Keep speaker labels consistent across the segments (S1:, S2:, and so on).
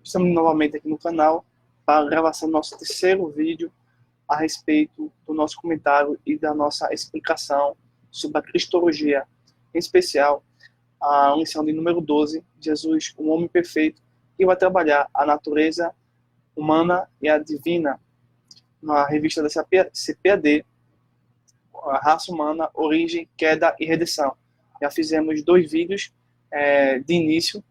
S1: Estamos novamente aqui no canal para a gravação do nosso terceiro vídeo a respeito do nosso comentário e da nossa explicação sobre a Cristologia, em especial a lição de número 12, Jesus, um homem perfeito, que vai trabalhar a natureza humana e a divina na revista da CPAD, a raça humana, origem, queda e redenção. Já fizemos 2 vídeos de início,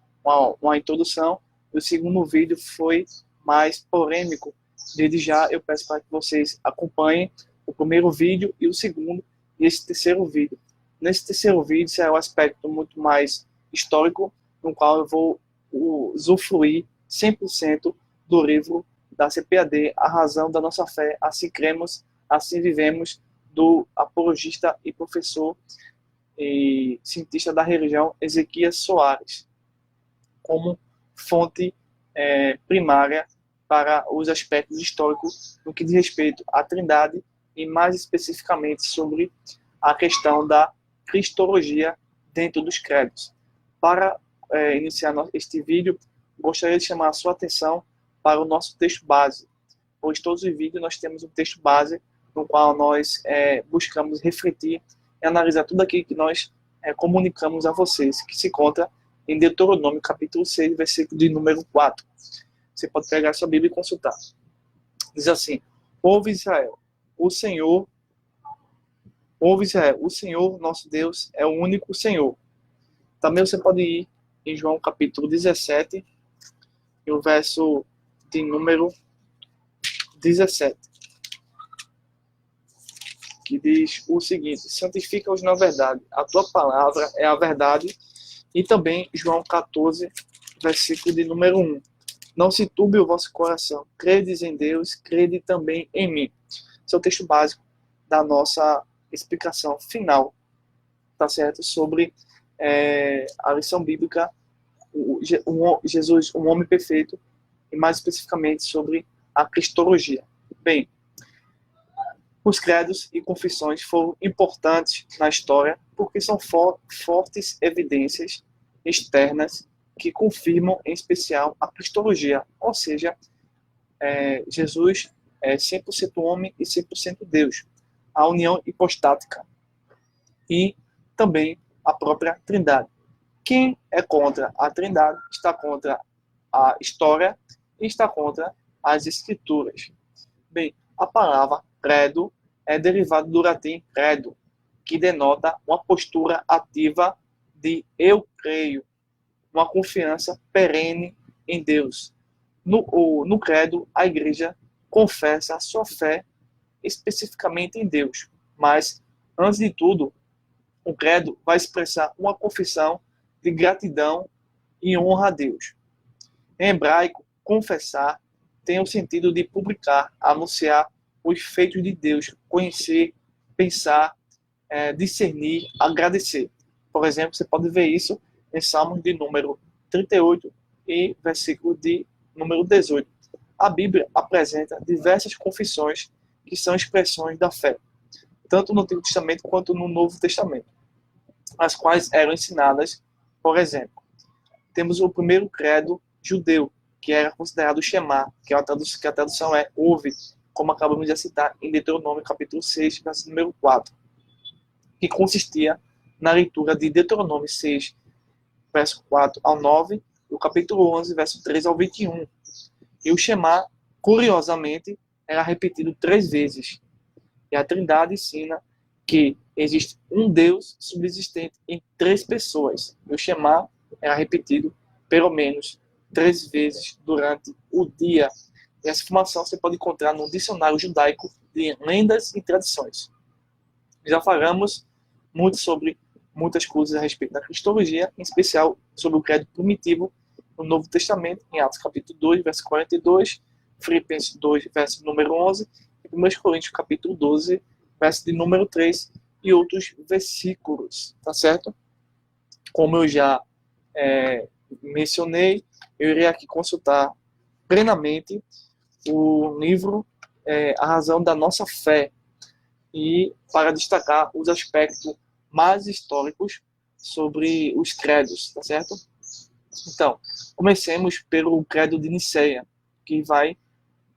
S1: uma introdução, e o segundo vídeo foi mais polêmico. Desde já eu peço para que vocês acompanhem o primeiro vídeo e o segundo e esse terceiro vídeo. Nesse terceiro vídeo será um aspecto muito mais histórico, no qual eu vou usufruir 100% do livro da CPAD, A Razão da Nossa Fé, Assim Cremos, Assim Vivemos, do apologista e professor e cientista da religião Ezequias Soares, como fonte primária para os aspectos históricos no que diz respeito à Trindade e mais especificamente sobre a questão da cristologia dentro dos credos. Para iniciar este vídeo, gostaria de chamar a sua atenção para o nosso texto base, pois todos os vídeos nós temos um texto base no qual nós buscamos refletir e analisar tudo aquilo que nós comunicamos a vocês, que se encontra em Deuteronômio, capítulo 6, versículo de número 4. Você pode pegar a sua Bíblia e consultar. Diz assim: Ouve Israel, o Senhor, nosso Deus, é o único Senhor. Também você pode ir em João capítulo 17, e o verso de número 17, que diz o seguinte: santifica-os na verdade, a tua palavra é a verdade. E também João 14, versículo de número 1. Não se turbe o vosso coração, credes em Deus, crede também em mim. Esse é o texto básico da nossa explicação final, tá certo? Sobre a lição bíblica, Jesus, um homem perfeito, e mais especificamente sobre a cristologia. Bem, os credos e confissões foram importantes na história porque são fortes evidências externas que confirmam, em especial, a cristologia, ou seja, Jesus é 100% homem e 100% Deus, a união hipostática e também a própria Trindade. Quem é contra a Trindade está contra a história e está contra as Escrituras. Bem, a palavra credo é derivada do latim credo, que denota uma postura ativa de eu creio, uma confiança perene em Deus. No credo, a igreja confessa a sua fé especificamente em Deus, mas, antes de tudo, o credo vai expressar uma confissão de gratidão e honra a Deus. Em hebraico, confessar tem o sentido de publicar, anunciar os feitos de Deus, conhecer, pensar, discernir, agradecer. Por exemplo, você pode ver isso em Salmos de número 38 e versículo de número 18. A Bíblia apresenta diversas confissões que são expressões da fé, tanto no Antigo Testamento quanto no Novo Testamento, as quais eram ensinadas. Por exemplo, temos o primeiro credo judeu, que era considerado o Shema, que a tradução é ouve, como acabamos de citar em Deuteronômio capítulo 6, verso número 4, que consistia na leitura de Deuteronômio 6, verso 4 ao 9, e o capítulo 11, verso 3 ao 21. E o Shema, curiosamente, era repetido 3 vezes. E a Trindade ensina que existe um Deus subsistente em 3 pessoas. E o Shema era repetido pelo menos 3 vezes durante o dia. E essa informação você pode encontrar no dicionário judaico de lendas e tradições. Já falamos muito sobre muitas coisas a respeito da cristologia, em especial sobre o credo primitivo no Novo Testamento, em Atos capítulo 2, verso 42, Filipenses 2, verso número 11, e 1 Coríntios capítulo 12, verso de número 3, e outros versículos, tá certo? Como eu já mencionei, eu irei aqui consultar plenamente o livro A Razão da Nossa Fé, e para destacar os aspectos mais históricos sobre os credos, tá certo? Então, comecemos pelo Credo de Nicéia, que vai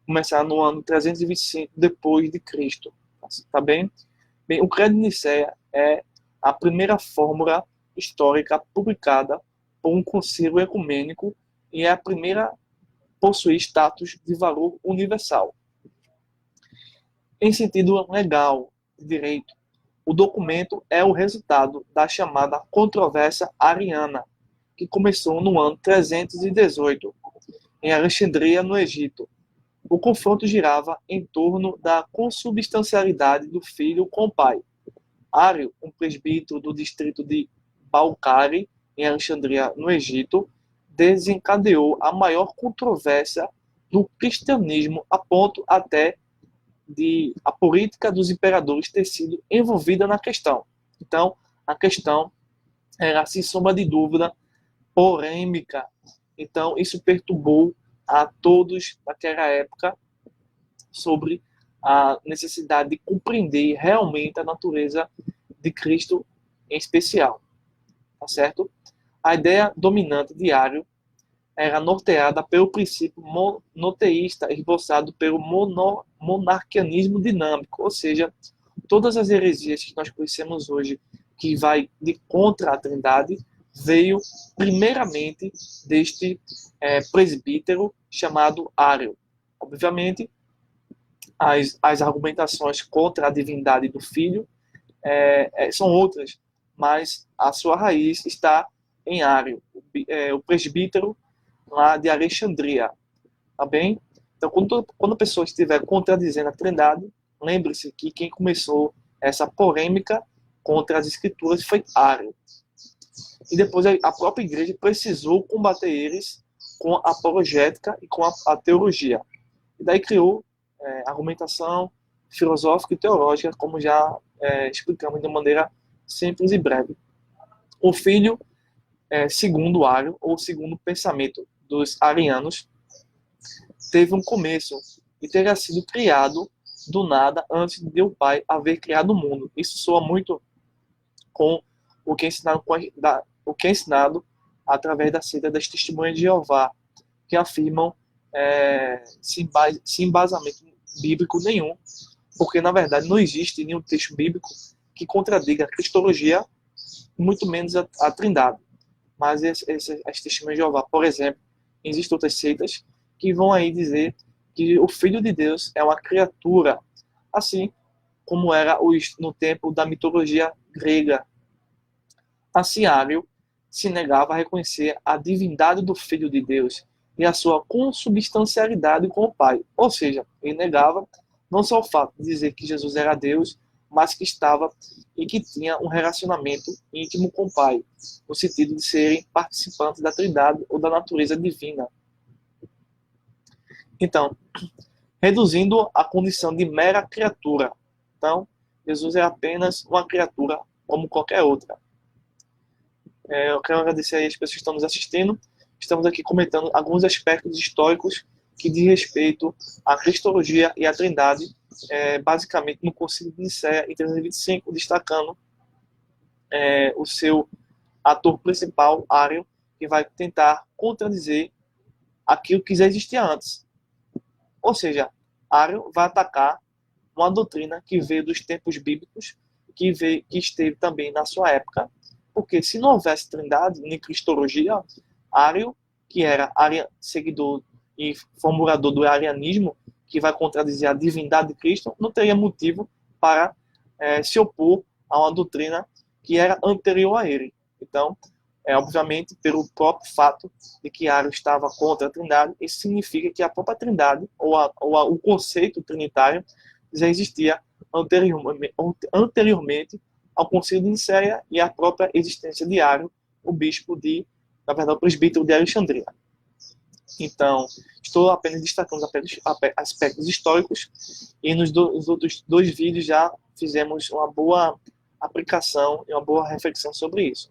S1: começar no ano 325 depois de Cristo. Tá bem? Bem, o Credo de Nicéia é a primeira fórmula histórica publicada por um concílio ecumênico e é a primeira a possuir status de valor universal. Em sentido legal, de direito, o documento é o resultado da chamada controvérsia ariana, que começou no ano 318, em Alexandria, no Egito. O confronto girava em torno da consubstancialidade do filho com o pai. Ário, um presbítero do distrito de Balcari, em Alexandria, no Egito, desencadeou a maior controvérsia do cristianismo, a ponto até de a política dos imperadores ter sido envolvida na questão. Então, a questão era, sem sombra de dúvida, polêmica. Então, isso perturbou a todos naquela época sobre a necessidade de compreender realmente a natureza de Cristo em especial. Tá certo? A ideia dominante de Ário era norteada pelo princípio monoteísta esboçado pelo monarquianismo dinâmico, ou seja, todas as heresias que nós conhecemos hoje, que vai de contra a Trindade, veio primeiramente deste presbítero chamado Ário. Obviamente, as argumentações contra a divindade do Filho são outras, mas a sua raiz está em Ário, o presbítero lá de Alexandria, tá bem? Então, quando a pessoa estiver contradizendo a Trindade, lembre-se que quem começou essa polêmica contra as escrituras foi Ário. E depois a própria igreja precisou combater eles com a apologética e com a teologia. E daí criou argumentação filosófica e teológica, como já explicamos de maneira simples e breve. O filho, segundo Ário, ou segundo o pensamento dos arianos, teve um começo e teria sido criado do nada antes de o Pai haver criado o mundo. Isso soa muito com o que é ensinado através da seita das Testemunhas de Jeová, que afirmam sem embasamento bíblico nenhum, porque na verdade não existe nenhum texto bíblico que contradiga a cristologia, muito menos a Trindade. Mas as Testemunhas de Jeová, por exemplo, existem outras seitas que vão aí dizer que o Filho de Deus é uma criatura, assim como era no tempo da mitologia grega. Assim, Ário se negava a reconhecer a divindade do Filho de Deus e a sua consubstancialidade com o Pai. Ou seja, ele negava não só o fato de dizer que Jesus era Deus, mas que estava e que tinha um relacionamento íntimo com o Pai, no sentido de serem participantes da Trindade ou da natureza divina. Então, reduzindo a condição de mera criatura. Então, Jesus é apenas uma criatura como qualquer outra. Eu quero agradecer aí as pessoas que estão nos assistindo. Estamos aqui comentando alguns aspectos históricos que diz respeito à cristologia e à Trindade, basicamente no Concílio de Nicéia em 325, destacando o seu ator principal, Ário, que vai tentar contradizer aquilo que já existia antes. Ou seja, Ário vai atacar uma doutrina que veio dos tempos bíblicos, que esteve também na sua época, porque se não houvesse Trindade nem cristologia, Ário, que era seguidor e formulador do arianismo, que vai contradizer a divindade de Cristo, não teria motivo para se opor a uma doutrina que era anterior a ele. Então, obviamente, pelo próprio fato de que Ário estava contra a Trindade, isso significa que a própria Trindade, ou o conceito trinitário, já existia anteriormente ao Concílio de Nicéia e à própria existência de Ário, o bispo na verdade, o presbítero de Alexandria. Então, estou apenas destacando aspectos históricos e nos outros 2 vídeos já fizemos uma boa aplicação e uma boa reflexão sobre isso.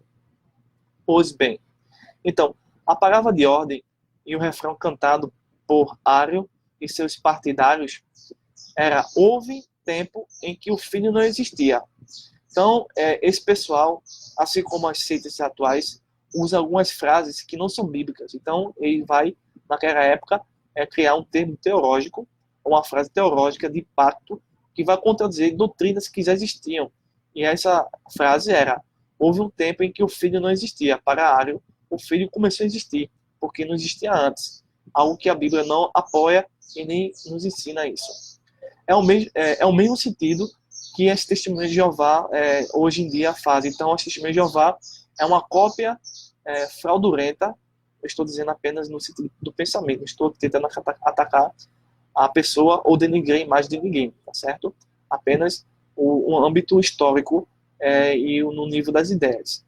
S1: Pois bem, então, a palavra de ordem e o refrão cantado por Ário e seus partidários era: houve tempo em que o filho não existia. Então, esse pessoal, assim como as seitas atuais, usa algumas frases que não são bíblicas. Então, ele vai, naquela época, criar um termo teológico, uma frase teológica de pacto, que vai contradizer doutrinas que já existiam. E essa frase era: houve um tempo em que o filho não existia. Para Ario, o filho começou a existir, porque não existia antes. Algo que a Bíblia não apoia e nem nos ensina isso. É o mesmo sentido que as testemunhas de Jeová hoje em dia fazem. Então, as testemunhas de Jeová é uma cópia fraudulenta. Eu estou dizendo apenas no sentido do pensamento. Não estou tentando atacar a pessoa ou denigrar a imagem de ninguém, tá certo? Apenas o âmbito histórico e no nível das ideias.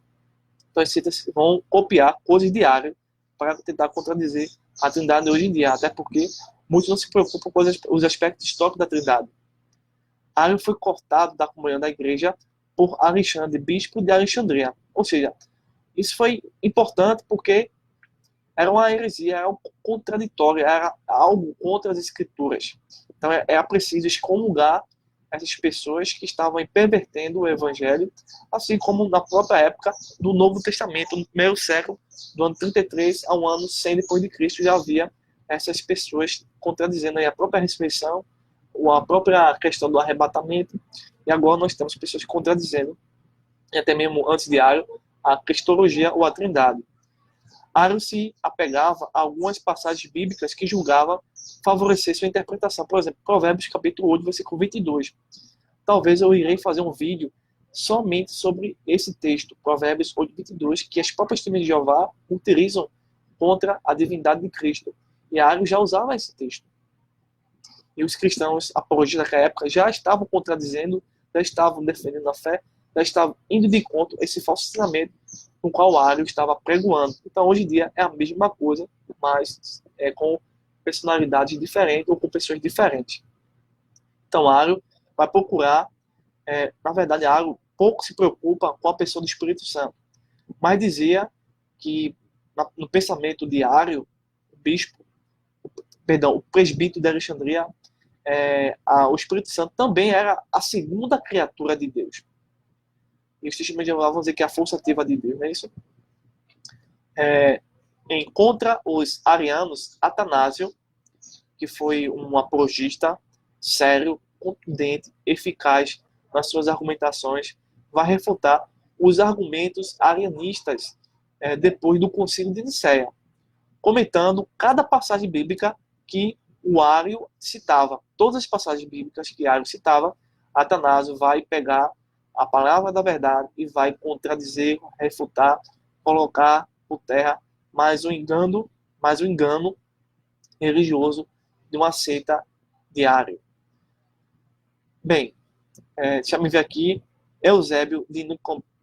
S1: Então, eles vão copiar coisas de Ario para tentar contradizer a Trindade hoje em dia, até porque muitos não se preocupam com os aspectos históricos da Trindade. Ario foi cortado da comunhão da igreja por Alexandre, bispo de Alexandria. Ou seja, isso foi importante porque era uma heresia, era algo contraditório, era algo contra as escrituras. Então era preciso excomungar essas pessoas que estavam pervertendo o evangelho, assim como na própria época do Novo Testamento, no primeiro século, do ano 33 ao ano 100 depois de Cristo, já havia essas pessoas contradizendo aí a própria ressurreição, a própria questão do arrebatamento, e agora nós temos pessoas contradizendo, e até mesmo antes de Ario, a cristologia ou a trindade. Ario se apegava a algumas passagens bíblicas que julgava favorecer sua interpretação. Por exemplo, Provérbios capítulo 8, versículo 22. Talvez eu irei fazer um vídeo somente sobre esse texto, Provérbios 8, 22, que as próprias testemunhas de Jeová utilizam contra a divindade de Cristo. E Ario já usava esse texto. E os cristãos apologistas daquela época já estavam contradizendo, já estavam defendendo a fé, já estavam indo de encontro a esse falso ensinamento com o qual Ario estava pregoando. Então, hoje em dia, é a mesma coisa, mas com personalidades diferentes ou com pessoas diferentes. Então, Ario vai procurar, na verdade, Ario pouco se preocupa com a pessoa do Espírito Santo, mas dizia que, no pensamento de Ario, o presbítero de Alexandria, o Espírito Santo também era a segunda criatura de Deus. E os testemunhos de Jeová vão dizer que é a força ativa de Deus, não é isso? Contra os arianos, Atanásio, que foi um apologista sério, contundente, eficaz nas suas argumentações, vai refutar os argumentos arianistas depois do Concílio de Nicéia, comentando cada passagem bíblica que o Ario citava. Todas as passagens bíblicas que Ario citava, Atanásio vai pegar a palavra da verdade e vai contradizer, refutar, colocar por terra mais um engano religioso de uma seita de Ario. Bem, deixa eu ver aqui. Eusébio de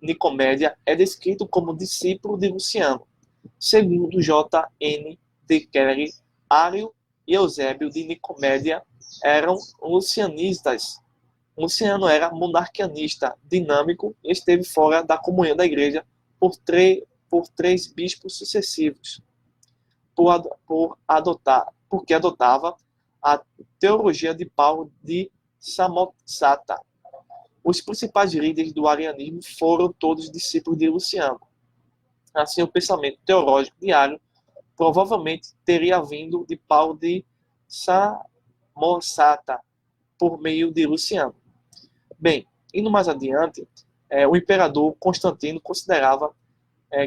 S1: Nicomédia é descrito como discípulo de Luciano. Segundo J. N. de Kelly, Ario e Eusébio de Nicomédia eram lucianistas. Luciano era monarquianista, dinâmico e esteve fora da comunhão da igreja por três bispos sucessivos, porque adotava a teologia de Paulo de Samosata. Os principais líderes do arianismo foram todos discípulos de Luciano. Assim, o pensamento teológico de Ario provavelmente teria vindo de Paulo de Samosata por meio de Luciano. Bem, indo mais adiante, o imperador Constantino considerava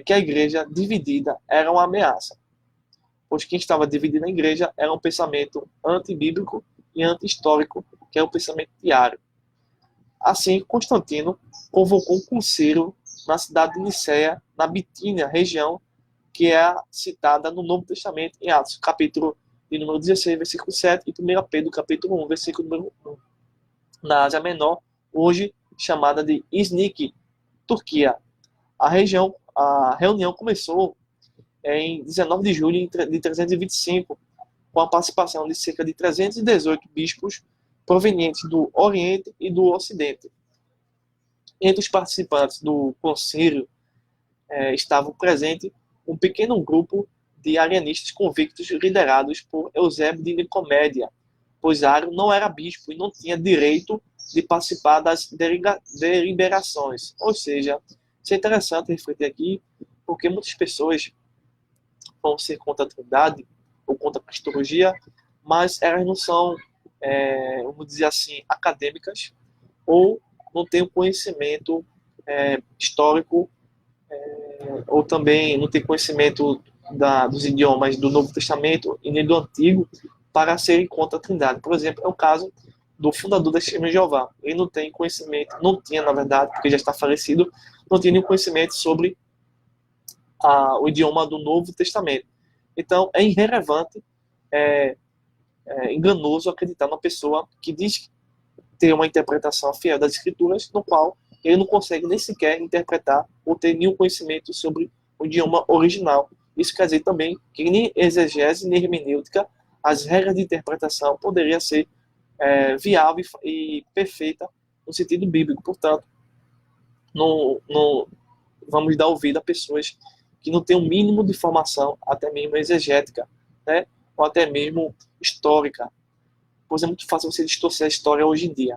S1: que a igreja dividida era uma ameaça, pois quem estava dividido na igreja era um pensamento antibíblico e anti-histórico, que é o pensamento de Ario. Assim, Constantino convocou um concílio na cidade de Nicéia, na Bitínia, região que é citada no Novo Testamento, em Atos, capítulo de número 16, versículo 7, e 1 Pedro, capítulo 1, versículo número 1. Na Ásia Menor, hoje chamada de Iznik, Turquia. A reunião começou em 19 de julho de 325, com a participação de cerca de 318 bispos provenientes do Oriente e do Ocidente. Entre os participantes do concílio estavam presentes um pequeno grupo de arianistas convictos liderados por Eusébio de Nicomédia, pois Ario não era bispo e não tinha direito de participar das deliberações. Ou seja, isso é interessante refletir aqui, Porque muitas pessoas vão ser contra a Trindade ou contra a Cristologia, mas elas não são, vamos dizer assim, acadêmicas ou não têm o conhecimento histórico, ou também não têm conhecimento dos idiomas do Novo Testamento e nem do Antigo para serem contra a Trindade. Por exemplo, é o caso do fundador da Testemunha de Jeová. Ele não tem conhecimento, não tinha, na verdade, porque já está falecido, não tinha nenhum conhecimento sobre o idioma do Novo Testamento. Então, é irrelevante, enganoso acreditar numa pessoa que diz ter uma interpretação fiel das Escrituras, no qual ele não consegue nem sequer interpretar ou ter nenhum conhecimento sobre o idioma original. Isso quer dizer também que nem exegese nem hermenêutica, as regras de interpretação poderiam ser viável e perfeita no sentido bíblico. Portanto, não vamos dar ouvido a pessoas que não têm o mínimo de formação, até mesmo exegética, né? Ou até mesmo histórica, pois é muito fácil você distorcer a história hoje em dia.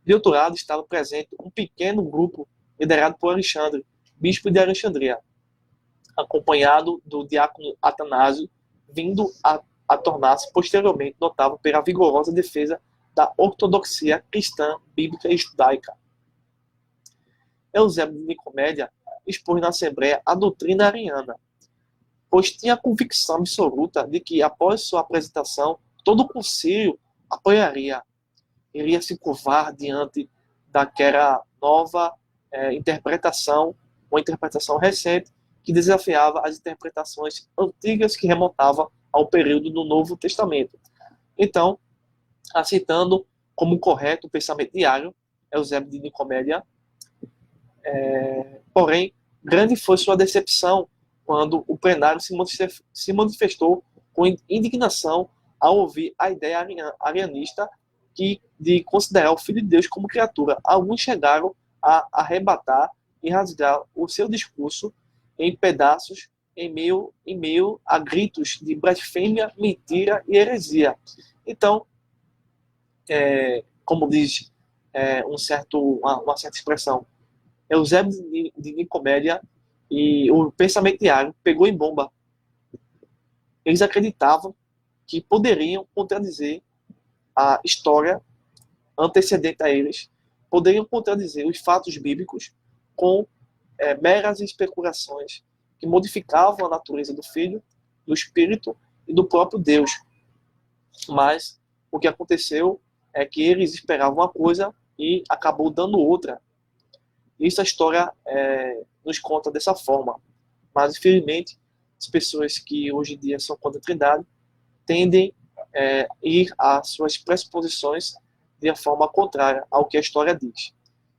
S1: De outro lado, estava presente um pequeno grupo liderado por Alexandre, bispo de Alexandria, acompanhado do diácono Atanásio, vindo a tornar-se posteriormente notável pela vigorosa defesa da ortodoxia cristã, bíblica e judaica. Eusébio de Nicomédia expôs na Assembleia a doutrina ariana, pois tinha a convicção absoluta de que, após sua apresentação, todo o concílio apoiaria, iria se curvar diante daquela nova interpretação, uma interpretação recente, que desafiava as interpretações antigas que remontavam ao período do Novo Testamento. Então, aceitando como correto o pensamento diário, Eusébio de Nicomédia, porém, grande foi sua decepção quando o plenário se manifestou com indignação ao ouvir a ideia arianista de considerar o Filho de Deus como criatura. Alguns chegaram a arrebatar e rasgar o seu discurso em pedaços em meio a gritos de blasfêmia, mentira e heresia. Então, como diz uma certa expressão, Eusébio de Nicomédia e o pensamento diário pegou em bomba. Eles acreditavam que poderiam contradizer a história antecedente a eles, poderiam contradizer os fatos bíblicos com meras especulações que modificavam a natureza do Filho, do Espírito e do próprio Deus. Mas o que aconteceu é que eles esperavam uma coisa e acabou dando outra. Isso a história nos conta dessa forma. Mas, infelizmente, as pessoas que hoje em dia são contra a Trindade tendem a ir às suas pressuposições de forma contrária ao que a história diz.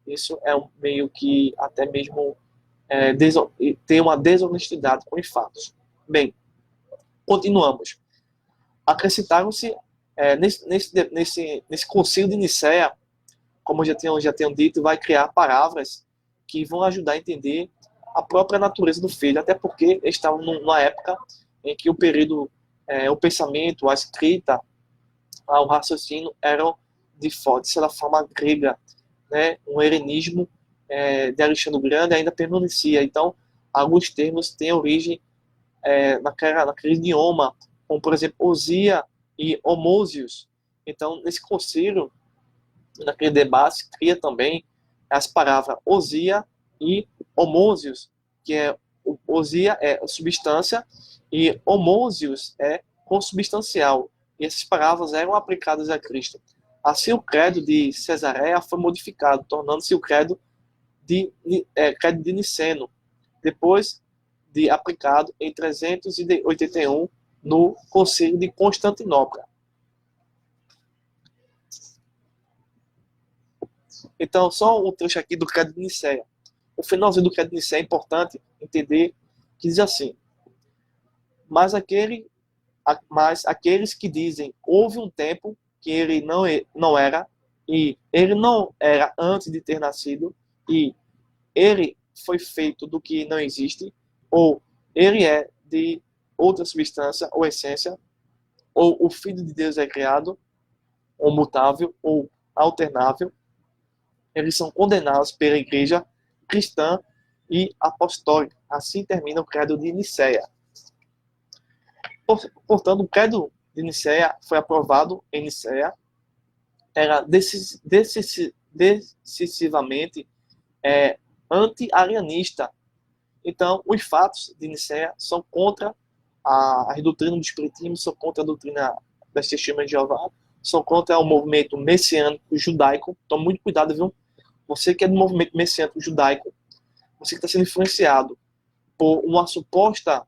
S1: Isso é meio que até mesmo tem uma desonestidade com os fatos. Bem, continuamos. Acrescentaram-se nesse concílio de Nicéia, como já tinham dito, vai criar palavras que vão ajudar a entender a própria natureza do Filho, até porque estavam numa época em que o pensamento, a escrita, o raciocínio eram de certa forma grega, né? Um helenismo de Alexandre o Grande ainda permanecia. Então, alguns termos têm origem naquele idioma, como por exemplo Osia e Homousios. Então, nesse concílio, naquele debate, cria também as palavras Osia e Homousios, que Osia é substância e Homousios é consubstancial. E essas palavras eram aplicadas a Cristo. Assim, o credo de Cesareia foi modificado, tornando-se o credo de Niceno, depois de aplicado em 381 no Concílio de Constantinopla. Então, só um trecho aqui do Credo de Nicéia. O finalzinho do Credo de Nicéia é importante entender, que diz assim: mas aqueles que dizem, houve um tempo que ele não era, e ele não era antes de ter nascido, e ele foi feito do que não existe, ou ele é de outra substância ou essência, ou o Filho de Deus é criado, ou mutável, ou alternável, eles são condenados pela igreja cristã e apostólica. Assim termina o credo de Nicéia. Portanto, o credo de Nicéia foi aprovado em Nicéia, era decisivamente anti-arianista. Então, os fatos de Nicéia são contra a doutrina do Espiritismo, são contra a doutrina das Testemunhas de Jeová, são contra o movimento messiânico judaico. Tome muito cuidado, viu? Você que é do movimento messiânico judaico, você que está sendo influenciado por uma suposta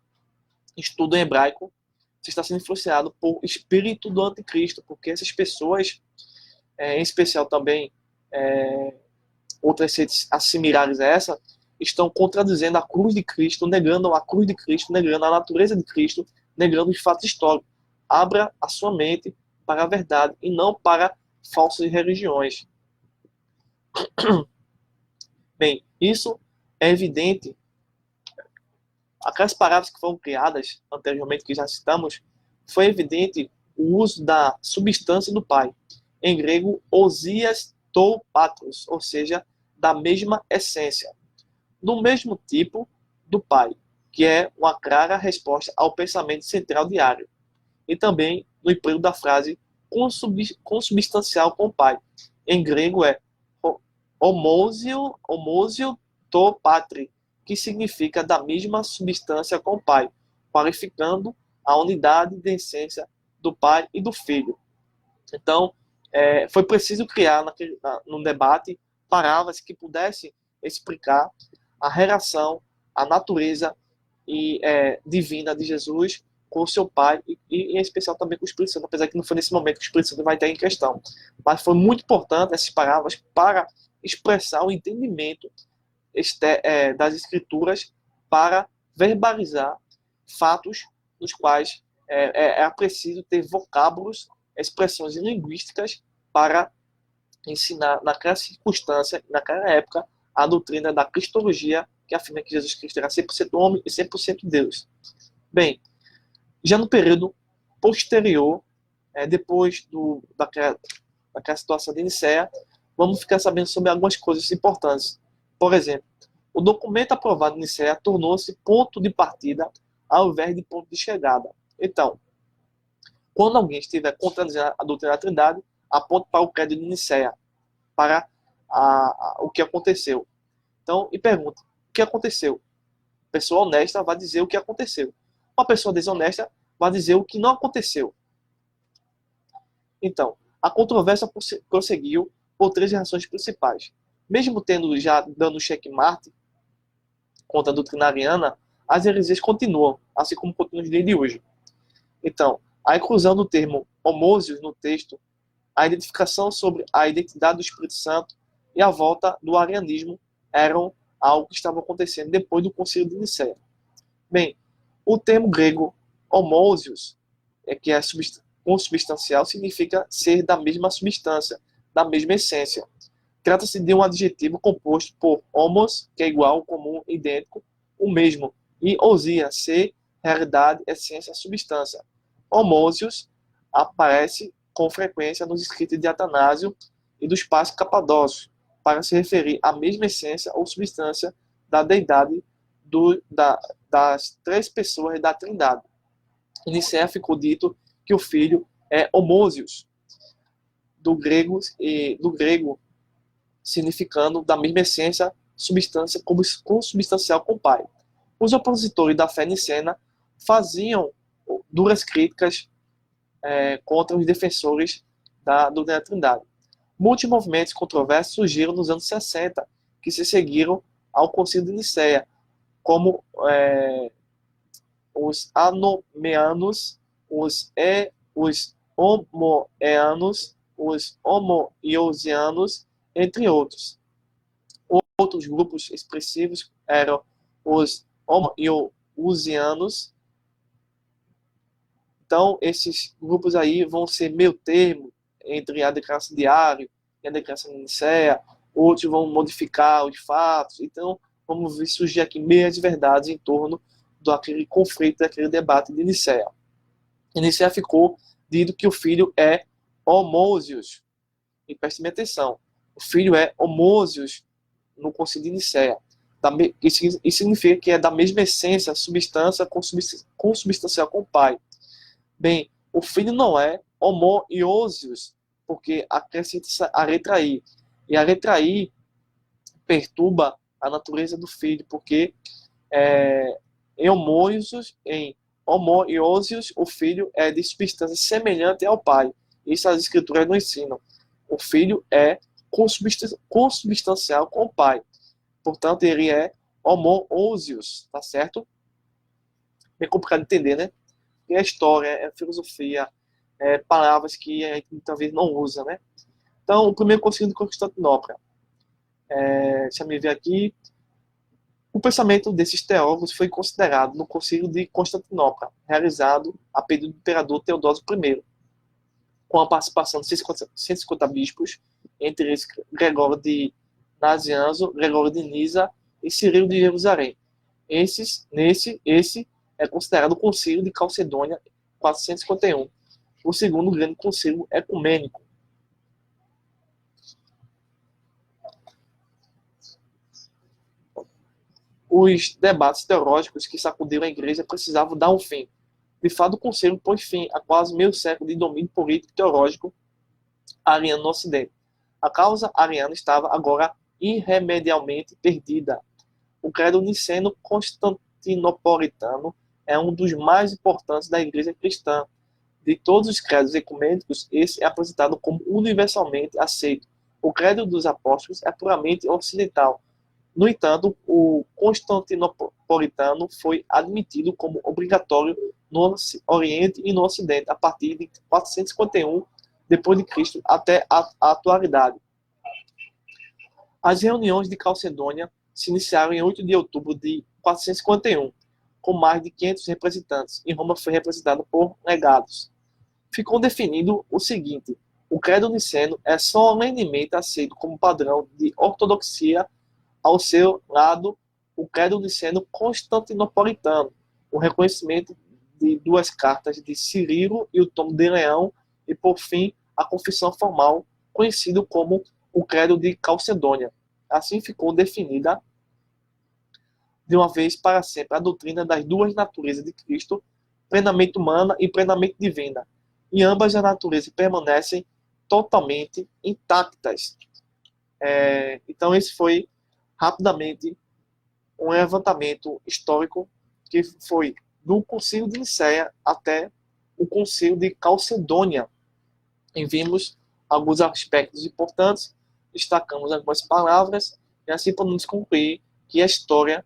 S1: estudo em hebraico, você está sendo influenciado por espírito do anticristo, porque essas pessoas, em especial também outras seitas assimilares a essa, estão contradizendo a cruz de Cristo, negando a cruz de Cristo, negando a natureza de Cristo, negando os fatos históricos. Abra a sua mente para a verdade e não para falsas religiões. Bem, isso é evidente. Aquelas palavras que foram criadas anteriormente, que já citamos, foi evidente o uso da substância do Pai. Em grego, osias tou patros, ou seja, da mesma essência, do mesmo tipo do Pai, que é uma clara resposta ao pensamento central diário. E também no emprego da frase consubstancial com o Pai. Em grego é homósio to patri, que significa da mesma substância com o Pai, qualificando a unidade de essência do Pai e do Filho. Então, foi preciso criar num debate palavras que pudessem explicar a relação, a natureza divina de Jesus com o seu Pai e em especial também com o Espírito Santo, apesar que não foi nesse momento que o Espírito Santo vai estar em questão. Mas foi muito importante essas palavras para expressar o entendimento das Escrituras, para verbalizar fatos nos quais é preciso ter vocábulos, expressões linguísticas para ensinar naquela circunstância, naquela época, a doutrina da cristologia, que afirma que Jesus Cristo era 100% homem e 100% Deus. Bem, já no período posterior, depois daquela situação de Nicéia, vamos ficar sabendo sobre algumas coisas importantes. Por exemplo, o documento aprovado em Nicéia tornou-se ponto de partida ao invés de ponto de chegada. Então, quando alguém estiver contradizendo a doutrina da Trindade, aponte para o credo de Nicéia, para o que aconteceu. Então, e pergunta, o que aconteceu? A pessoa honesta vai dizer o que aconteceu. Uma pessoa desonesta vai dizer o que não aconteceu. Então, a controvérsia prosseguiu por 3 razões principais. Mesmo tendo já dando checkmate contra a doutrina ariana, as heresias continuam, assim como continuam nos dias de hoje. Então, a inclusão do termo homósios no texto, a identificação sobre a identidade do Espírito Santo e a volta do arianismo eram algo que estava acontecendo depois do Concílio de Nicéia. Bem, o termo grego homósios, que é consubstancial, significa ser da mesma substância, da mesma essência. Trata-se de um adjetivo composto por homos, que é igual, comum, idêntico, o mesmo, e ousia, ser, realidade, essência, substância. Homósios aparece com frequência nos escritos de Atanásio e dos pais capadócios, para se referir à mesma essência ou substância da deidade das 3 pessoas da Trindade. Em Nicéia ficou dito que o Filho é homósios, do grego significando da mesma essência, substância consubstancial com o Pai. Os opositores da fé nicena faziam duras críticas contra os defensores da doutrina da Trindade. Muitos movimentos controversos surgiram nos anos 60, que se seguiram ao Concílio de Nicéia, como os anomeanos, os homoeanos, os homoiousianos, entre outros. Outros grupos expressivos eram os homoiousianos. Então, esses grupos aí vão ser meio termo entre a declaração de Ário e a declaração de Nicéia. Outros vão modificar os fatos. Então, vamos ver surgir aqui meias verdades em torno daquele conflito, daquele debate de Nicéia. Em Nicéia ficou dito que o Filho é homósios. E prestem atenção, o Filho é homósios no Concílio de Nicéia. Isso significa que é da mesma essência, substância consubstancial com o Pai. Bem, o Filho não é homoiousios, porque acrescenta a letra I. E a letra I perturba a natureza do Filho, porque em homoiousios, o Filho é de substância semelhante ao Pai. Isso as Escrituras não ensinam. O Filho é consubstancial com o Pai. Portanto, ele é homoousios, tá certo? Bem complicado de entender, né? É história, é filosofia, palavras que a gente talvez não usa, né? Então, o primeiro concílio de Constantinopla. Deixa eu ver aqui. O pensamento desses teólogos foi considerado no concílio de Constantinopla, realizado a pedido do imperador Teodósio I, com a participação de 150 bispos, entre eles Gregório de Nazianzo, Gregório de Nisa e Cirilo de Jerusalém. Esse é considerado o concílio de Calcedônia 451, o segundo grande concílio ecumênico. Os debates teológicos que sacudiram a igreja precisavam dar um fim. De fato, o concílio pôs fim a quase meio século de domínio político e teológico ariano no Ocidente. A causa ariana estava agora irremediavelmente perdida. O credo niceno-constantinopolitano é um dos mais importantes da igreja cristã. De todos os credos ecumênicos, esse é apresentado como universalmente aceito. O credo dos apóstolos é puramente ocidental. No entanto, o constantinopolitano foi admitido como obrigatório no Oriente e no Ocidente a partir de 451 d.C. até a atualidade. As reuniões de Calcedônia se iniciaram em 8 de outubro de 451, com mais de 500 representantes, e Roma foi representada por legados. Ficou definido o seguinte: o credo niceno é solenemente aceito como padrão de ortodoxia. Ao seu lado, o credo niceno constantinopolitano, o reconhecimento de duas cartas de Cirilo e o Tomo de Leão, e, por fim, a confissão formal, conhecido como o credo de Calcedônia. Assim ficou definida, de uma vez para sempre, a doutrina das duas naturezas de Cristo, plenamente humana e plenamente divina, e ambas as naturezas permanecem totalmente intactas. Então, esse foi rapidamente um levantamento histórico que foi do Concílio de Nicéia até o Concílio de Calcedônia. E vimos alguns aspectos importantes, destacamos algumas palavras, e assim podemos concluir que a história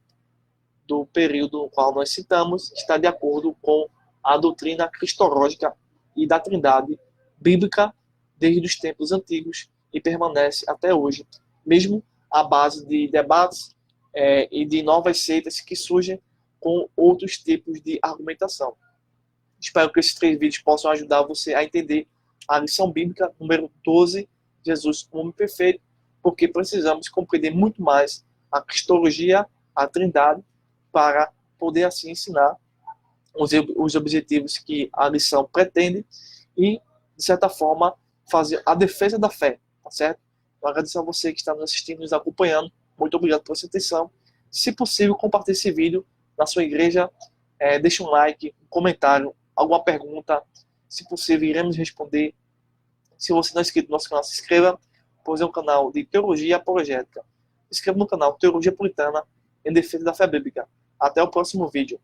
S1: do período no qual nós citamos está de acordo com a doutrina cristológica e da Trindade bíblica desde os tempos antigos e permanece até hoje, mesmo à base de debates e de novas seitas que surgem com outros tipos de argumentação. Espero que esses 3 vídeos possam ajudar você a entender a lição bíblica número 12, Jesus, o homem perfeito, porque precisamos compreender muito mais a cristologia, a Trindade, para poder assim ensinar os objetivos que a lição pretende e, de certa forma, fazer a defesa da fé, tá certo? Eu agradeço a você que está nos assistindo, nos acompanhando. Muito obrigado pela sua atenção. Se possível, compartilhe esse vídeo na sua igreja. Deixe um like, um comentário, alguma pergunta. Se possível, iremos responder. Se você não é inscrito no nosso canal, se inscreva, pois é um canal de teologia apologética. Se inscreva no canal Teologia Puritana em Defesa da Fé Bíblica. Até o próximo vídeo.